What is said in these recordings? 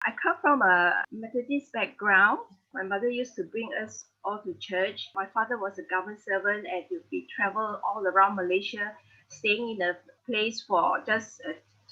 I come from a Methodist background. My mother used to bring us all to church. My father was a government servant and we travel all around Malaysia, staying in a place for just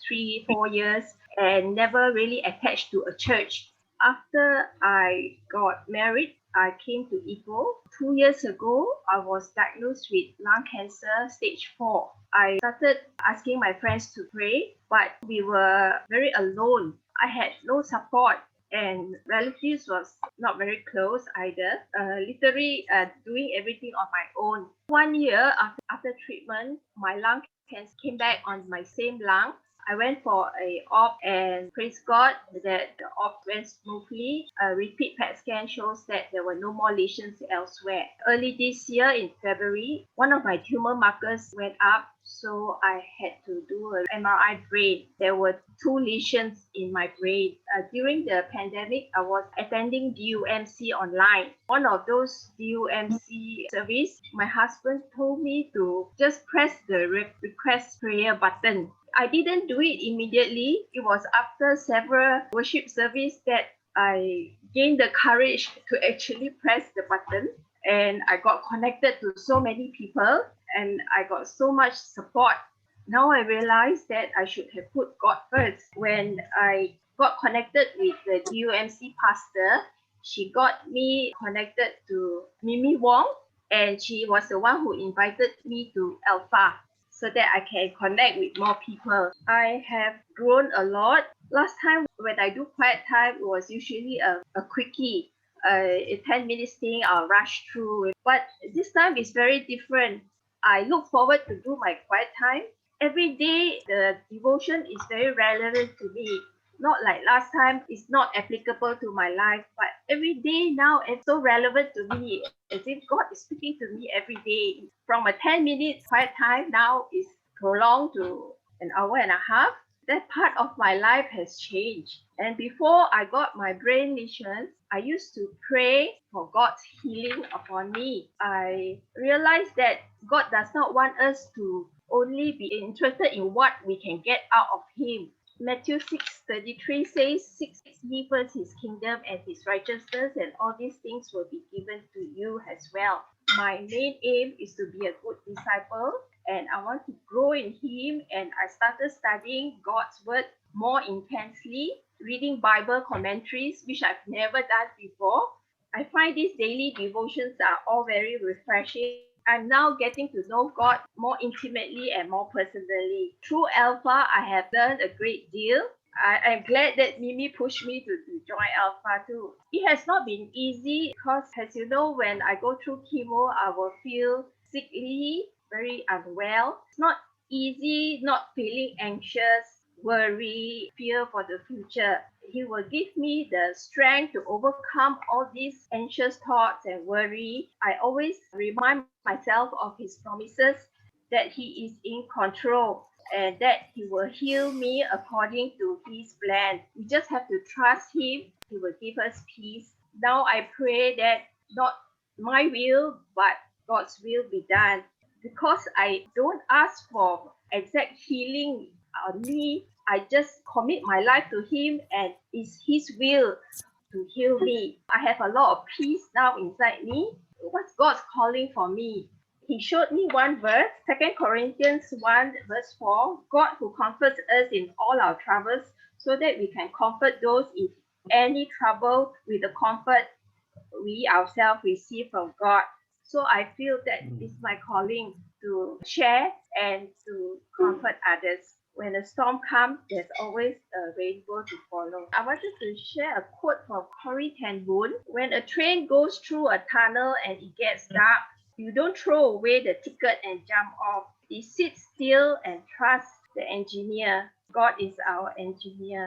3, 4 years and never really attached to a church. After I got married, I came to Ipoh. 2 years ago, I was diagnosed with lung cancer, stage 4. I started asking my friends to pray, but we were very alone. I had no support and relatives was not very close either. Literally doing everything on my own. 1 year after treatment, my lung cancer came back on my same lung. I went for a op and praise God that the op went smoothly. A repeat PET scan shows that there were no more lesions elsewhere. Early this year in February, one of my tumor markers went up, so I had to do an MRI brain. There were 2 lesions in my brain. During the pandemic, I was attending DUMC online. One of those DUMC service, my husband told me to just press the request prayer button. I didn't do it immediately. It was after several worship service that I gained the courage to actually press the button, and I got connected to so many people and I got so much support. Now I realize that I should have put God first. When I got connected with the UMC pastor, she got me connected to Mimi Wong, and she was the one who invited me to Alpha so that I can connect with more people. I have grown a lot. Last time when I do quiet time, it was usually a quickie, a 10 minutes thing I'll rush through. But this time is very different. I look forward to do my quiet time. Every day, the devotion is very relevant to me. Not like last time, it's not applicable to my life, but every day now it's so relevant to me, as if God is speaking to me every day. From a 10 minutes quiet time now is prolonged to an hour and a half. That part of my life has changed. And before I got my brain lesions, I used to pray for God's healing upon me. I realized that God does not want us to only be interested in what we can get out of Him. Matthew 6:33 says, "Seek ye first His kingdom and His righteousness, and all these things will be given to you as well." My main aim is to be a good disciple, and I want to grow in Him, and I started studying God's Word more intensely, reading Bible commentaries, which I've never done before. I find these daily devotions are all very refreshing. I'm now getting to know God more intimately and more personally. Through Alpha, I have learned a great deal. I'm glad that Mimi pushed me to join Alpha too. It has not been easy because, as you know, when I go through chemo, I will feel sickly, very unwell. It's not easy not feeling anxious, worry, fear for the future. He will give me the strength to overcome all these anxious thoughts and worry. I always remind myself of His promises that He is in control and that He will heal me according to His plan. We just have to trust Him. He will give us peace. Now I pray that not my will, but God's will be done. Because I don't ask for exact healing on me, I just commit my life to Him, and it's His will to heal me. I have a lot of peace now inside me. What's God's calling for me? He showed me one verse, 2 Corinthians 1 verse 4, God who comforts us in all our troubles so that we can comfort those in any trouble with the comfort we ourselves receive from God. So I feel that it's my calling to share and to comfort others. When a storm comes, there's always a rainbow to follow. I wanted to share a quote from Corrie ten Boom. When a train goes through a tunnel and it gets dark, you don't throw away the ticket and jump off. You sit still and trust the engineer. God is our engineer.